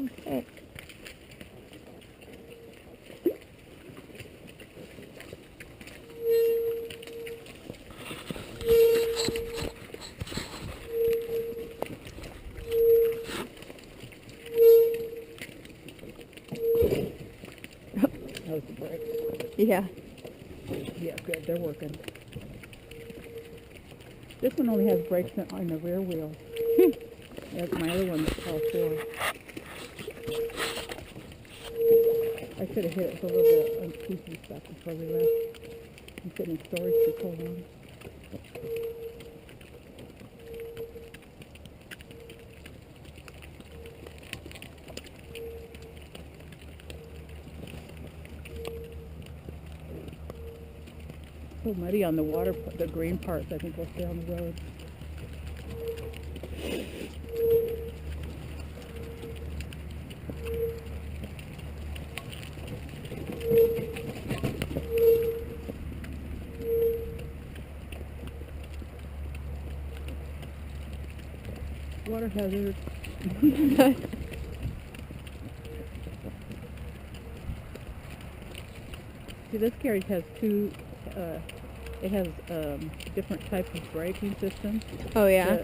Okay. That was the brakes. Yeah. Yeah, good. They're working. This one only has brakes on the rear wheel. My other one's all four. I should have hit it with a little bit of unsqueaky stuff before we left. I'm sitting in storage for so long. So muddy on the water, the green parts, I think will stay on the road. Water hazard. See, this carriage has two, it has different types of braking systems. Oh, yeah?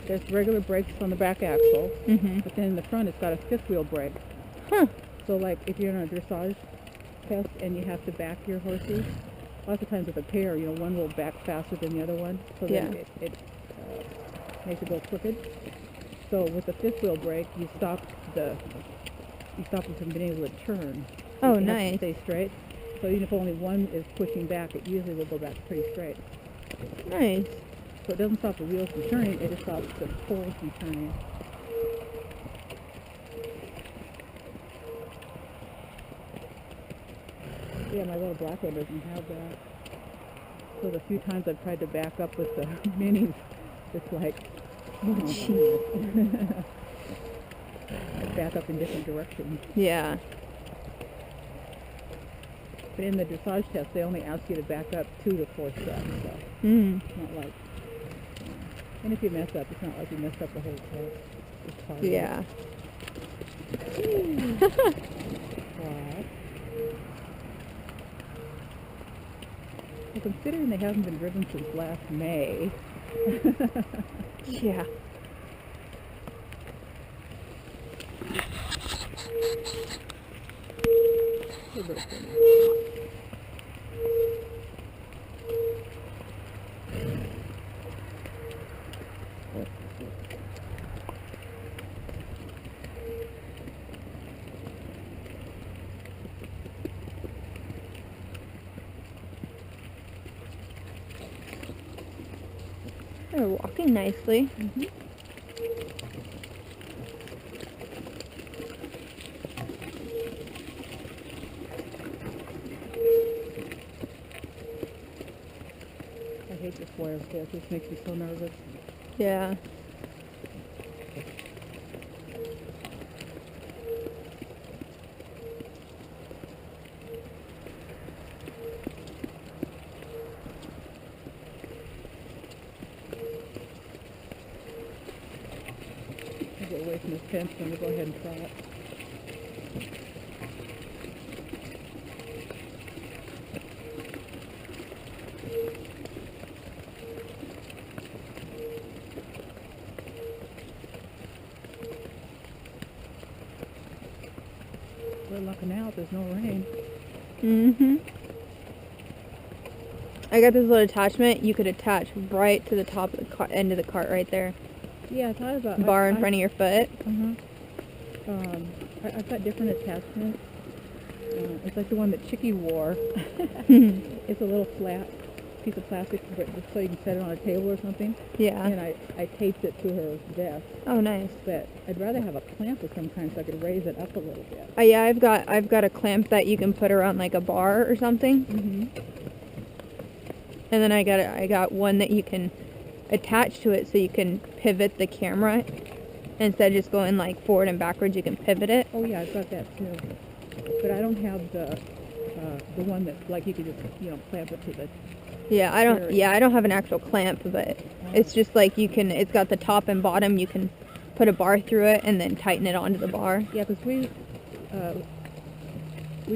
There's regular brakes on the back axle, Mm-hmm. but then in the front it's got a fifth wheel brake. Huh. So like if you're in a dressage test and you have to back your horses, lots of times with a pair, one will back faster than the other one, so then it makes it go crooked. So with the fifth wheel brake, you stop them from being able to turn. Oh, You have to nice. stay straight. So even if only one is pushing back, it usually will go back pretty straight. Nice. So it doesn't stop the wheels from turning, it just stops the poles from turning. Yeah, my little black one doesn't have that. So the few times I've tried to back up with the minis, it's like, oh, I back up in different directions. Yeah. But in the dressage test, they only ask you to back up 2 to 4 steps. So Mm. it's not like, and if you mess up, it's not like you messed up the whole test. It's part of it. Yeah. What? Well, considering they haven't been driven since last May. Yeah. They're very funny. They're walking nicely. Mm-hmm. I hate this wire test. This makes me so nervous. Yeah. I'll get away from this fence and we'll go ahead and try it. We're lucking out. There's no rain. Mm-hmm. I got this little attachment you could attach right to the top of the end of the cart right there. Yeah, I thought about Bar in front of your foot. I've got different attachments. It's like the one that Chicky wore. It's a little flat piece of plastic, but just so you can set it on a table or something. Yeah. And I taped it to her vest. Oh, nice. But I'd rather have a clamp of some kind so I could raise it up a little bit. Yeah, I've got a clamp that you can put around like a bar or something. Mm-hmm. And then I got one that you can attach to it so you can pivot the camera. Instead of just going like forward and backwards, you can pivot it. Oh yeah, I've got that too. But I don't have the one that like you could just clamp it to the. Yeah, I don't have an actual clamp, but it's just like it's got the top and bottom. You can put a bar through it and then tighten it onto the bar. Yeah, because we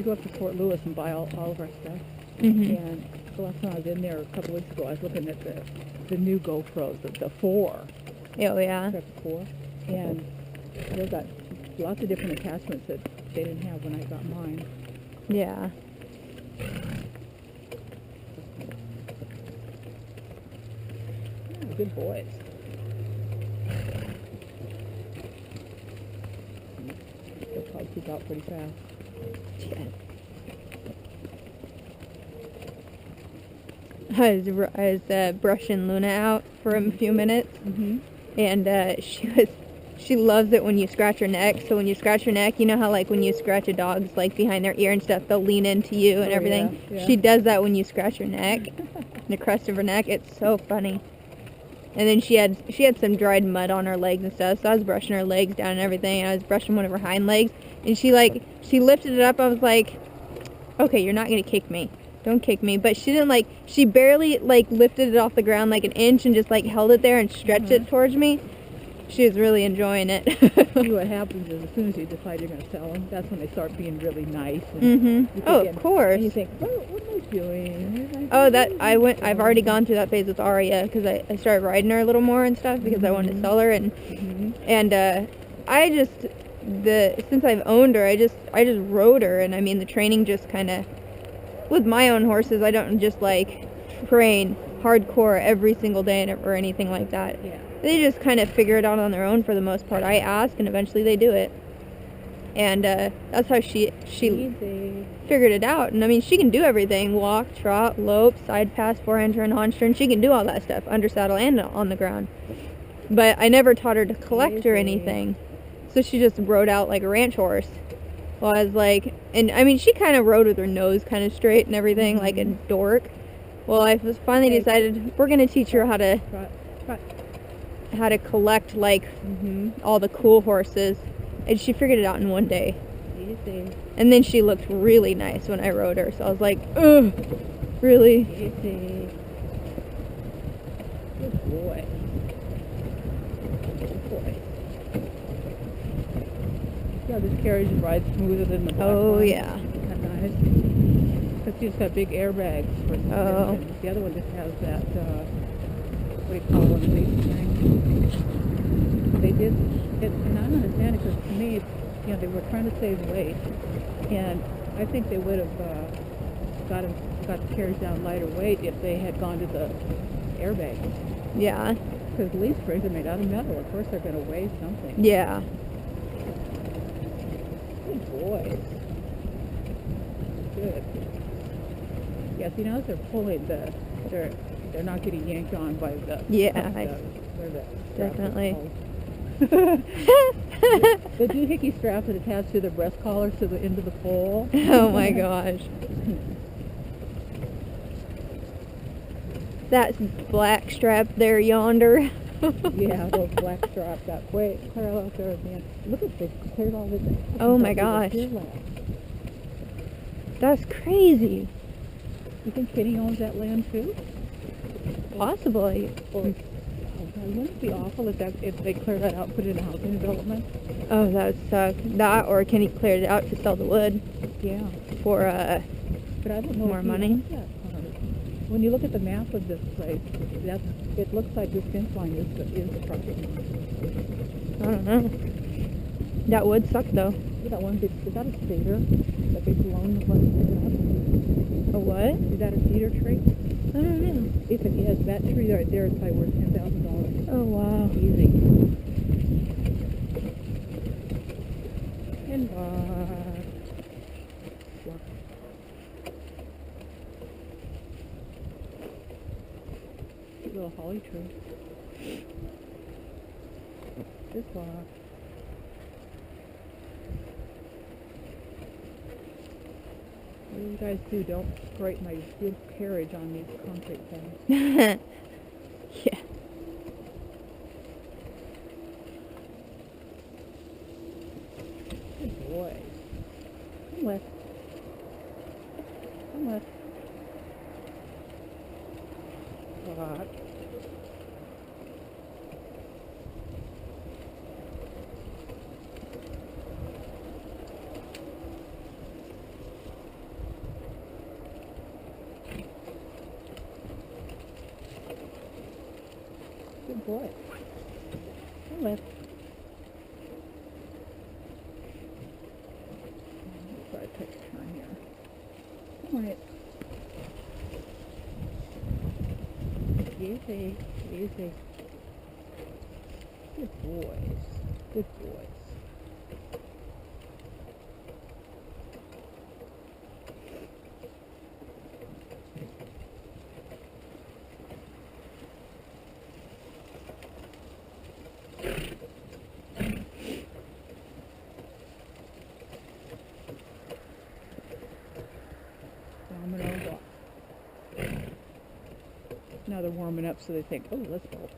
go up to Fort Lewis and buy all of our stuff. Mhm. And the last time I was in there a couple weeks ago, I was looking at the new GoPros, the 4. Oh yeah. Trek 4. And they've got lots of different attachments that they didn't have when I got mine. Yeah. Yeah, good boys. They'll probably poop out pretty fast. Yeah. I was brushing Luna out for a few minutes, Mm-hmm. and she loves it when you scratch her neck. So when you scratch her neck, you know how like when you scratch a dog's like behind their ear and stuff, they'll lean into you and everything. Yeah. She does that when you scratch her neck, the crest of her neck. It's so funny. And then she had some dried mud on her legs and stuff, so I was brushing her legs down and everything, and I was brushing one of her hind legs, and she lifted it up. I was like, okay, you're not gonna kick me. Don't kick me. But she didn't she barely lifted it off the ground like an inch and just held it there and stretched it towards me. She was really enjoying it. See, what happens is as soon as you decide you're going to sell them, that's when they start being really nice. And Mm-hmm. Oh, of course. And you think, what am I doing? Oh, I've already gone through that phase with Aria because I started riding her a little more and stuff because I wanted to sell her and since I've owned her, I just rode her, and I mean the training just kind of, with my own horses, I don't just train hardcore every single day or anything like that. Yeah. They just kind of figure it out on their own for the most part. I ask, and eventually they do it. And that's how she Easy. figured it out. And I mean, she can do everything: walk, trot, lope, side pass, forehand turn, haunch turn. She can do all that stuff under saddle and on the ground. But I never taught her to collect or anything. So she just rode out like a ranch horse. Well, I was like, and I mean, she kind of rode with her nose kind of straight and everything, like a dork. Well, I was finally decided we're gonna teach her how to collect all the cool horses, and she figured it out in one day. Easy. And then she looked really nice when I rode her, so I was like, ugh, really? Easy. Good boy. Good boy. Yeah, this carriage rides smoother than the black Oh one. yeah. Isn't that nice? Because she's got big airbags for suspension. The other one just has that, what do you call them, leaf thing. They did, and I don't understand it because to me, they were trying to save weight, and I think they would have got the carriage down lighter weight if they had gone to the airbags. Yeah. Because leaf springs are made out of metal. Of course, they're going to weigh something. Yeah. Good boy. Good. Yeah, see, now as they're pulling, they're not getting yanked on by the... Definitely. The doohickey straps that attach to the breast collars to the end of the pole. Oh my gosh. That's black strap there yonder. Yeah, those black straps got way clear out there, man. Look at this, cleared all this. Oh my gosh. That's crazy. You think Kenny owns that land too? Possibly. Or, wouldn't it be awful if they cleared that out and put it in a housing development? Oh, that would suck. That, or Kenny cleared it out to sell the wood. Yeah. For but I don't know more money. When you look at the map of this place, it looks like this fence line is the property. I don't know. That would suck though. Is that one big, is that a cedar? That big lone one? A what? Is that a cedar tree? I don't know. If it is, that tree right there is probably worth $10,000. Oh wow. Easy. And little holly tree. This block. What do you guys do? Don't scrape my good carriage on these concrete things. Yeah. Good boy. Come left. Come left. Block. Good boy. Go left. Try to take a turn here. Come on, it. Easy, easy. Good boys. Good boys. Domino walk. Now they're warming up, so they think, oh, let's go.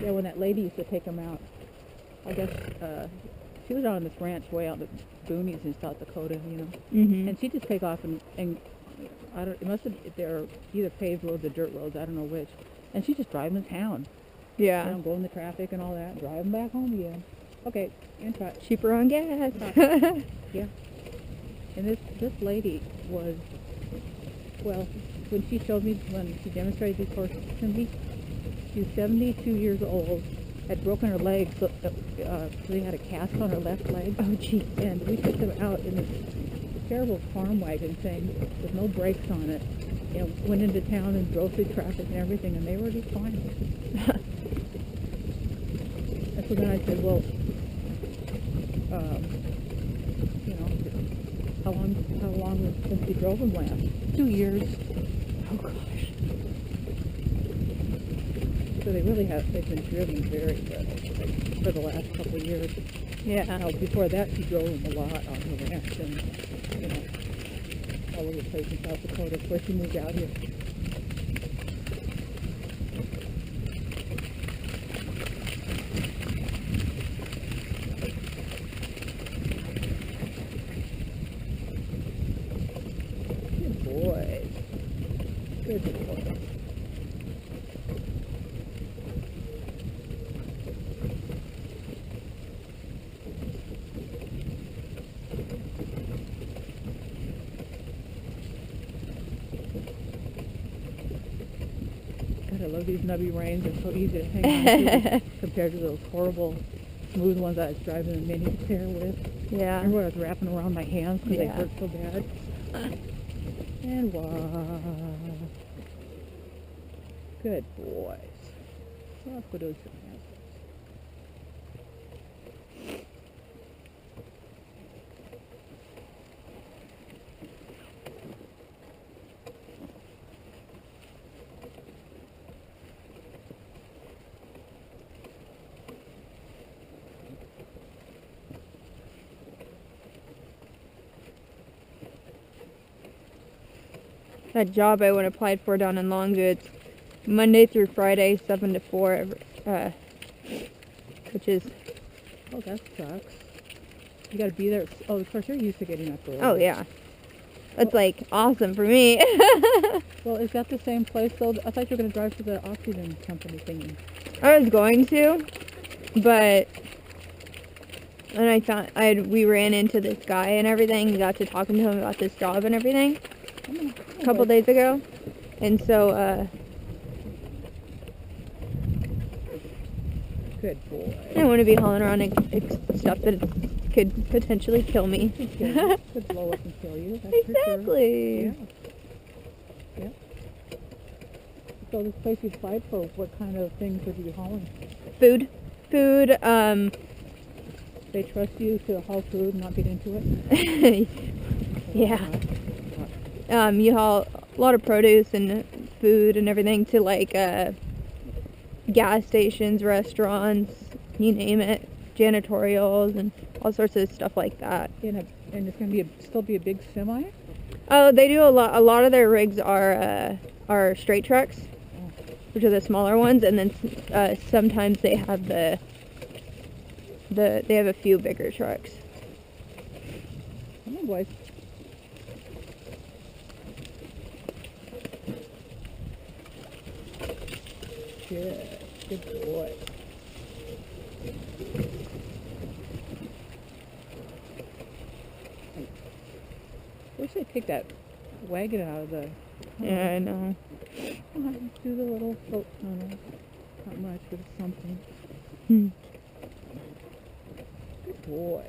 Yeah, when that lady used to take them out, I guess she was out on this ranch way out in the boonies in South Dakota, you know. Mhm. And she'd just take off and I don't. It must have they're either paved roads or dirt roads. I don't know which. And she'd just drive them to town. Yeah. You know, go in the traffic and all that. Drive them back home again. Okay, in touch. Cheaper on gas. Yeah. And this lady was, well, when she showed me, when she demonstrated these horses to me, she was 72 years old, had broken her leg, so they had a cast on her left leg. Oh, gee. And we took them out in this terrible farm wagon thing with no brakes on it. You know, went into town and drove through traffic and everything, and they were just fine. And so then I said, well, you know, how long was since you drove them last? 2 years. Oh, gosh. So they've been driven very good for the last couple of years. Yeah. Now, before that, she drove them a lot on the ranch and, you know, all over the place in South Dakota before she moved out here. Good boys. Good boys. God, I love these nubby reins. They're so easy to hang on to compared to those horrible smooth ones I was driving the mini pair with. Yeah. Remember when I was wrapping around my hands because they Yeah. hurt so bad? And walk. Good boys. Let's go do some hands. That job I went applied for down in Longview, it's Monday through Friday, 7 to 4, which is, Oh, that sucks. You gotta be there. Oh, of course, you're used to getting up early. oh yeah. That's like awesome for me. Well, is that the same place though? I thought you were gonna drive to the oxygen company thingy. I was going to, but then we ran into this guy and everything, and got to talking to him about this job and everything a couple days ago. And so, Good I boy. don't want to be hauling around stuff that could potentially kill me. Could blow up and kill you. That's for sure. Exactly. Yeah. Yeah. So this place you applied for, what kind of things would you be hauling? Food, They trust you to haul food and not get into it? yeah. You haul a lot of produce and food and everything to like gas stations, restaurants, you name it, janitorials and all sorts of stuff like that. And it's going to still be a big semi? Oh, they do a lot. A lot of their rigs are straight trucks, which are the smaller ones, and then sometimes they have they have a few bigger trucks. Come on, boys. Good. Good boy. Wish they'd take that wagon out of the... Yeah, I know. I'll have to do the little float tunnel. Not much, but it's something. Hmm. Good boys.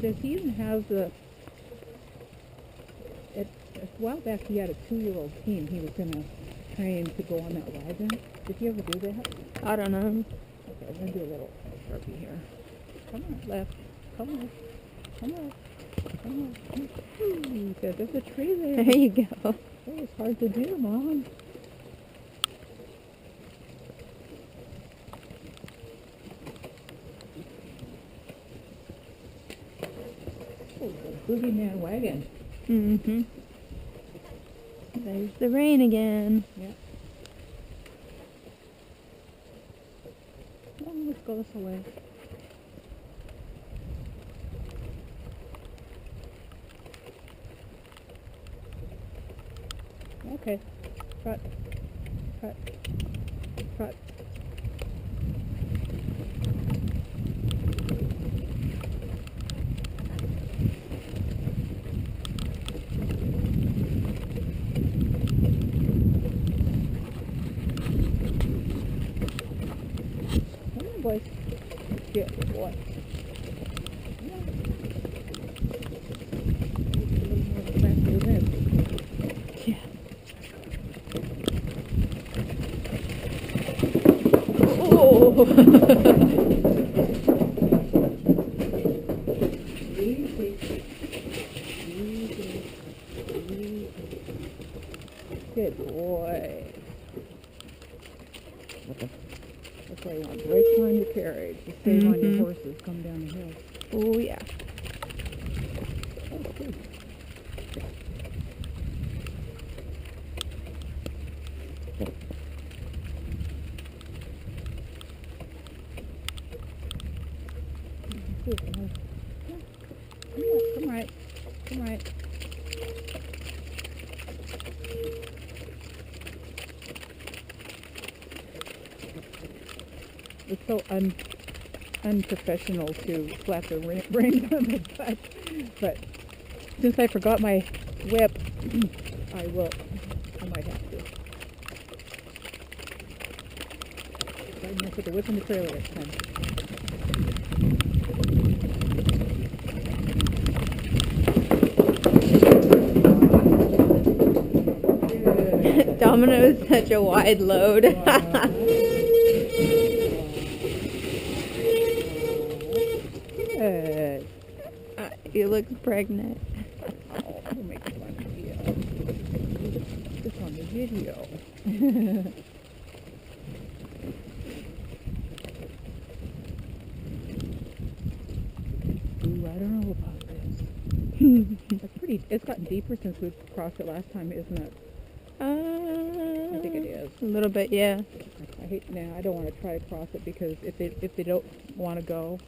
Does he even have the... A while back he had a 2-year-old team he was going to train to go on that wagon. Did he ever do that? I don't know. Okay, I'm going to do a little Sharpie here. Come on, left. Come on. Come on. Come on. Ooh, there's a tree there. There you go. Oh, it's hard to do, Mom. Oh, the boogeyman wagon. Mm-hmm. There's the rain again. Yeah. Oh, let's go this way. Okay. Trot. Trot. Trot. Come on, boys. Good boy. Come on. A little more faster than this. Yeah. Oh! Easy. Easy. Easy. Good boy. That's why you want to break on your carriage to save on your horses come down the hill. Oh, yeah. Oh, good. Come right. Come right. It's so unprofessional to slap the reins on the butt, but since I forgot my whip, I might have to. I'm gonna put the whip in the trailer this time. Domino is such a wide load. Good. He looks pregnant. Oh, we'll make fun of you. This on the video. Ooh, I don't know about this. It's gotten deeper since we crossed it last time, isn't it? I think it is. A little bit, yeah. I hate now. I don't want to try to cross it because if they don't want to go,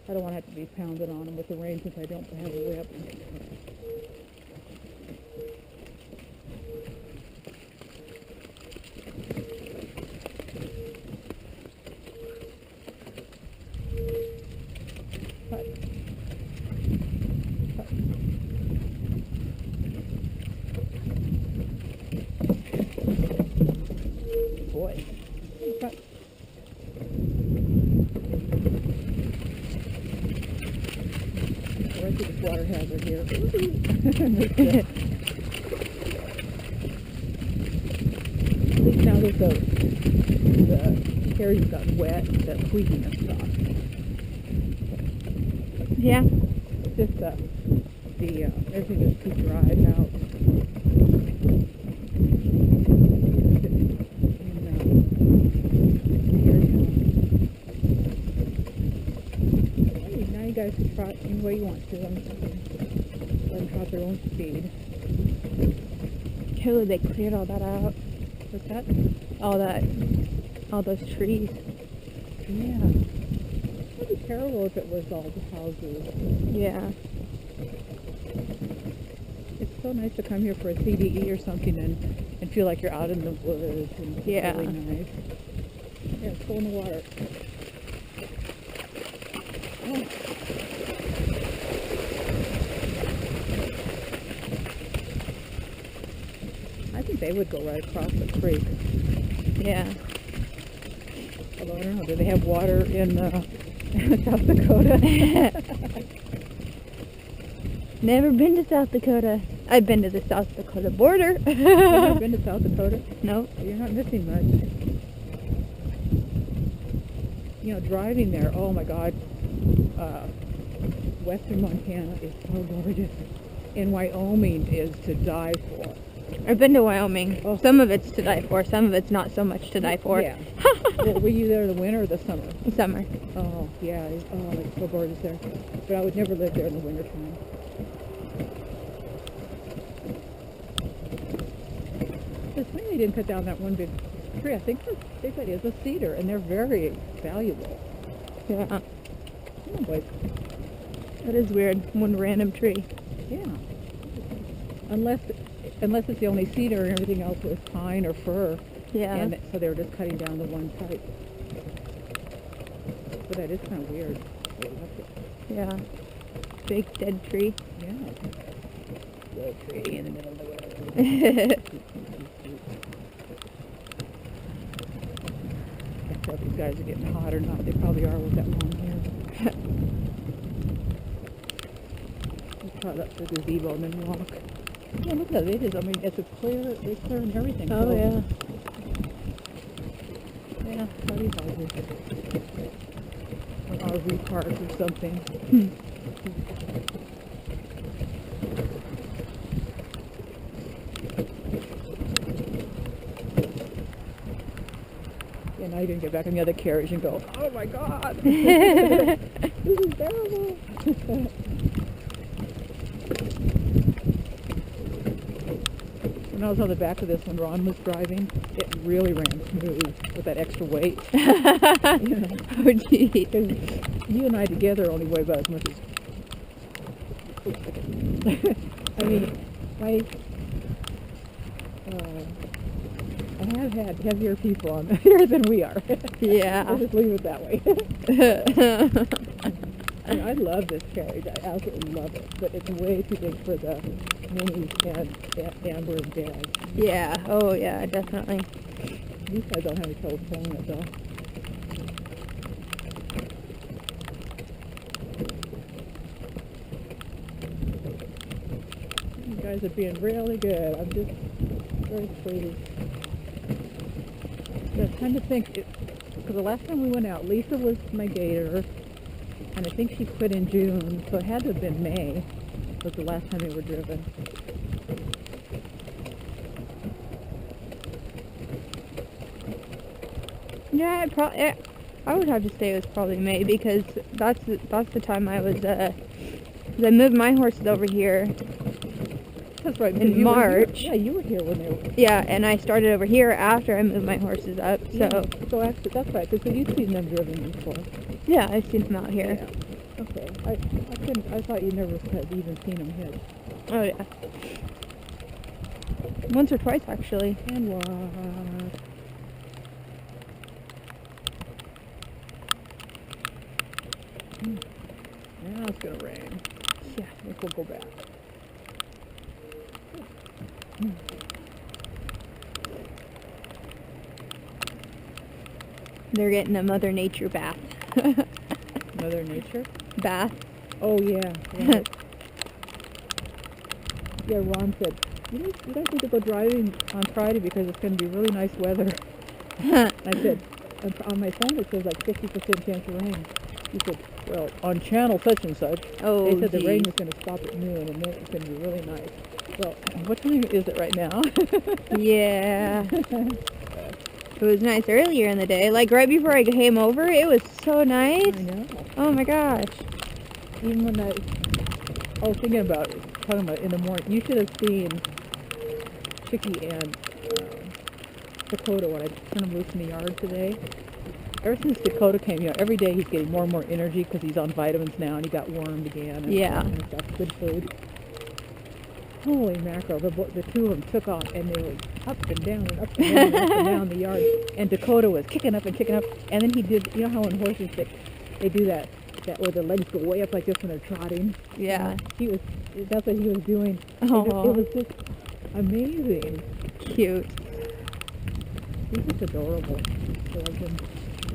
I don't want to have to be pounded on them with the rein since I don't have a whip. Cut. Cut. Boy. Cut. I see this water hazard here. At least now that the carriage got wet, the squeaking has stopped. Yeah. Just everything is too dried out. Now you guys can trot any way you want to. Let them trot their own speed. Cool, they cleared all that out. What's that? All those trees. Yeah. It'd be terrible if it was all the houses. Yeah. It's so nice to come here for a CDE or something and feel like you're out in the woods and it's Yeah. really nice. Yeah, let's go in the water. Oh. I think they would go right across the creek. Yeah. Although I don't know, do they have water in South Dakota? Never been to South Dakota. I've been to the South Dakota border. You've never been to South Dakota? No. You're not missing much. You know, driving there, oh my God, western Montana is so gorgeous. And Wyoming is to die for. I've been to Wyoming. Oh. Some of it's to die for. Some of it's not so much to die for. Yeah. Well, were you there the winter or the summer? Summer. Oh, yeah. Oh, it's so gorgeous there. But I would never live there in the wintertime. It's funny they didn't cut down that one big tree. I think that is a cedar, and they're very valuable. Yeah. Oh, boy. That is weird. One random tree. Yeah. Unless it's the only cedar and everything else was pine or fir. Yeah. And so they were just cutting down the one type. But that is kind of weird. Yeah. Big dead tree. Yeah. Little tree in the middle of the road. I don't know if these guys are getting hot or not. They probably are with that long hair. We'll trot up to the gazebo and then walk. Yeah, look at it. It is. I mean, it's a clear. They clear and everything. Oh, so, yeah. Yeah, party houses. An RV park or something. Yeah, now you're going to get back in the other carriage and go, oh my God, this is terrible. When I was on the back of this when Ron was driving, it really ran smooth with that extra weight. You know? Oh, gee. 'Cause you and I together only weigh about as much as... I mean, I have had heavier people on here than we are. Yeah. I'll just leave it that way. I mean, I love this carriage. I absolutely love it. But it's way too big for the minis and Amber and Dad. Yeah. Oh, yeah, definitely. These guys don't have any trouble pulling it, though. You guys are being really good. I'm just very pleased. I was trying to think, because the last time we went out, Lisa was my gator, and I think she quit in June, so it had to have been May, was the last time they were driven. Yeah, I would have to say it was probably May because that's the time I was, 'cause I moved my horses over here. That's right. In you were here. March. Yeah, you were here when they were. Yeah, and I started over here after I moved my horses up, so. Yeah, so actually, that's right, because you've seen them driven before. Yeah, I've seen them out here. Yeah. Okay. I thought you never had even seen them hit. Oh, yeah. Once or twice, actually. And what? Now it's gonna rain. Yeah, I think we'll go back. They're getting a Mother Nature bath. Mother Nature? Bath. Oh, yeah. Right. Yeah, Ron said, you guys need to go driving on Friday because it's going to be really nice weather. I said, on my phone it says like 50% chance of rain. He said, well, on channel such and such, Oh, they said the rain geez. was going to stop at noon and then it's going to be really nice. Well, what time is it right now? Yeah. It was nice earlier in the day. Like right before I came over, it was so nice. I know. Oh my gosh. Even when I was talking about in the morning, you should have seen Chicky and Dakota when I turned them loose in the yard today. Ever since Dakota came, every day he's getting more and more energy because he's on vitamins now and he got wormed again. And Yeah. And stuff, good food. Holy mackerel! The two of them took off, and they were up and down and up and down and up and down the yard. And Dakota was kicking up and kicking up. And then he did. You know how in horses they do that where the legs go way up like this when they're trotting. Yeah. That's what he was doing. Oh. It was just amazing. Cute. He's just adorable. I love him.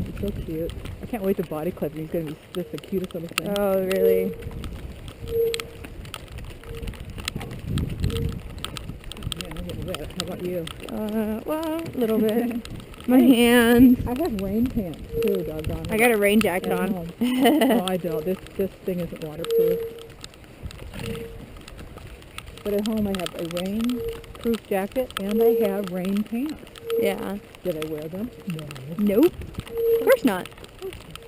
He's so cute. I can't wait to body clip him. He's going to be just the cutest little thing. Oh, really? Yeah, I'm getting wet. How about you? Well, a little bit. My hands. I have rain pants too, doggone it. I got a rain jacket At on. home. No, I don't. This thing isn't waterproof. But at home I have a rain-proof jacket and I have rain pants. Yeah. Did I wear them? No. Nope. Of course not.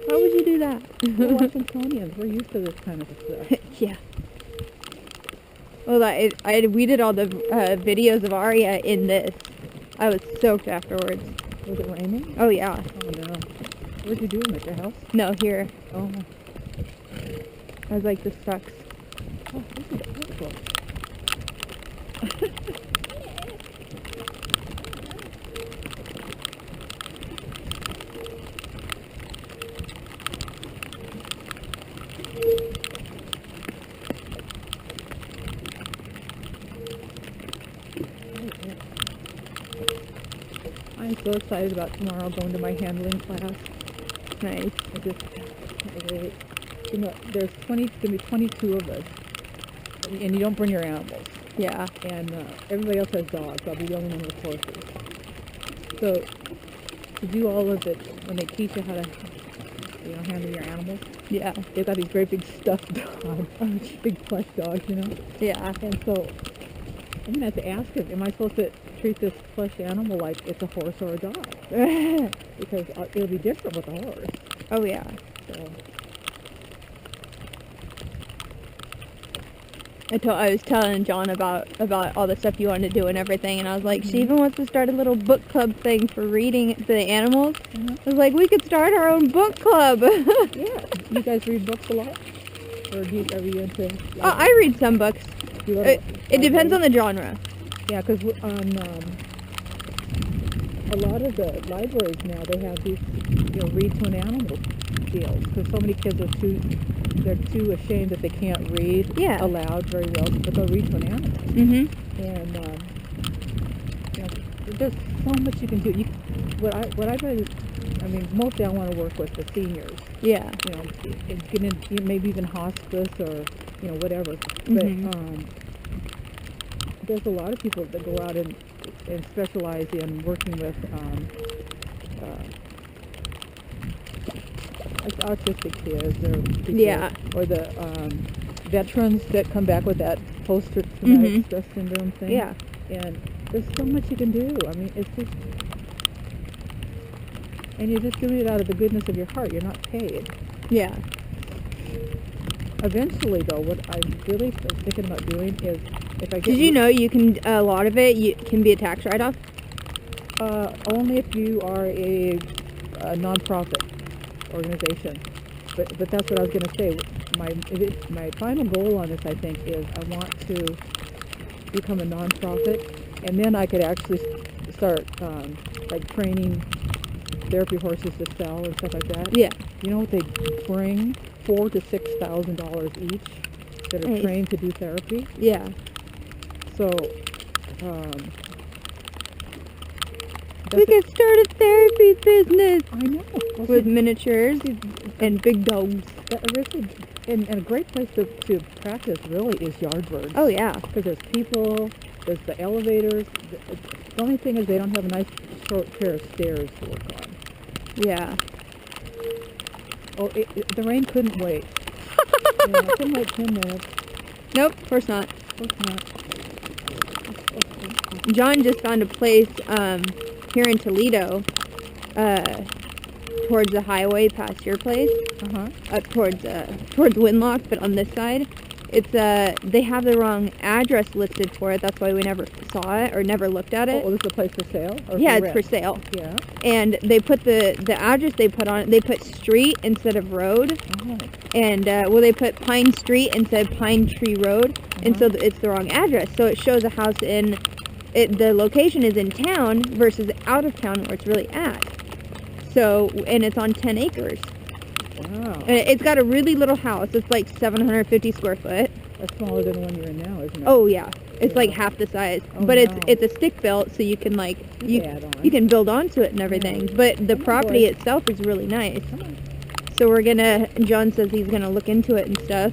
Why would you do that? We're Washingtonians. We're used to this kind of stuff. Yeah. Well, we did all the videos of Aria in this. I was soaked afterwards. Was it raining? Oh, yeah. Oh, no. Where'd you do them? At your house? No, here. Oh. I was like, this sucks. Oh, this is awful. I'm so excited about tomorrow going to my handling class. Nice. I just can't wait. You know, there's going to be 22 of us, and you don't bring your animals. Yeah. And everybody else has dogs. I'll be the only one with horses. So to do all of it, when they teach you how to, handle your animals, Yeah. they've got these great big stuffed dogs, big plush dogs, Yeah. And so I'm gonna have to ask him, am I supposed to treat this plush animal like it's a horse or a dog? Because it'll be different with a horse. Oh, yeah. So. I was telling John about all the stuff you wanted to do and everything, and I was like, she even wants to start a little book club thing for reading to the animals. Mm-hmm. I was like, we could start our own book club. Yeah. You guys read books a lot? Or are you into... I read some books. It depends on the genre. Yeah, because on a lot of the libraries now, they have these, read to an animal deals. Because so many kids are too ashamed that they can't read aloud very well, but they'll read to an animal. Mm-hmm. And there's so much you can do. Mostly I want to work with the seniors. Yeah. Maybe even hospice or whatever. Mm-hmm. But there's a lot of people that go out and specialize in working with autistic kids or people, or the veterans that come back with that post-traumatic stress syndrome thing. Yeah. And there's so much you can do. I mean, it's just, and you're just doing it out of the goodness of your heart. You're not paid. Yeah. Eventually, though, what I'm really thinking about doing is, if I get... Did you know you can, a lot of it can be a tax write-off? Only if you are a non-profit organization. But that's what I was going to say. My final goal on this, I think, is I want to become a non-profit, and then I could actually start training therapy horses to sell and stuff like that. Yeah. You know what they bring? $4,000 to $6,000 each that are trained to do therapy. Yeah. So, we could start a therapy business. I know. With miniatures and big dogs. And a great place to practice really is Yardbirds. Oh, yeah. Because there's people, there's the elevators. The only thing is they don't have a nice short pair of stairs to work on. Yeah. Oh, the rain couldn't wait. It couldn't wait 10 minutes. Nope, of course not. Of course not. John just found a place here in Toledo, towards the highway past your place, up towards Windlock, but on this side, It's they have the wrong address listed for it. That's why we never saw it or never looked at it. Oh, this is a place for sale? Or Yeah, for it's rent? for sale. Yeah. And they put the address they put on it, they put street instead of road. Oh. And well, they put Pine Street instead of Pine Tree Road, and so it's the wrong address. So it shows a house in the location is in town versus out of town where it's really at. So, and it's on 10 acres. Wow. And it's got a really little house. It's like 750 square foot. That's smaller than the one you're in now, isn't it? Oh yeah, it's like Yeah. half the size. Oh, but no. it's a stick built, so you can like You can add on. you can build onto it and everything. Yeah. But the Come on, property boy. itself is really nice. Come on. So John says he's gonna look into it and stuff.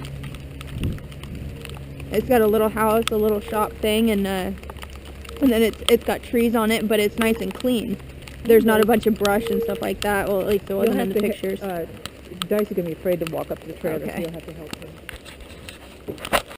It's got a little house, a little shop thing, and then it's got trees on it, but it's nice and clean. There's not a bunch of brush and stuff like that. Well, at least there wasn't in the pictures. Dicey's going to be afraid to walk up to the trailer, Okay. so you'll have to help him.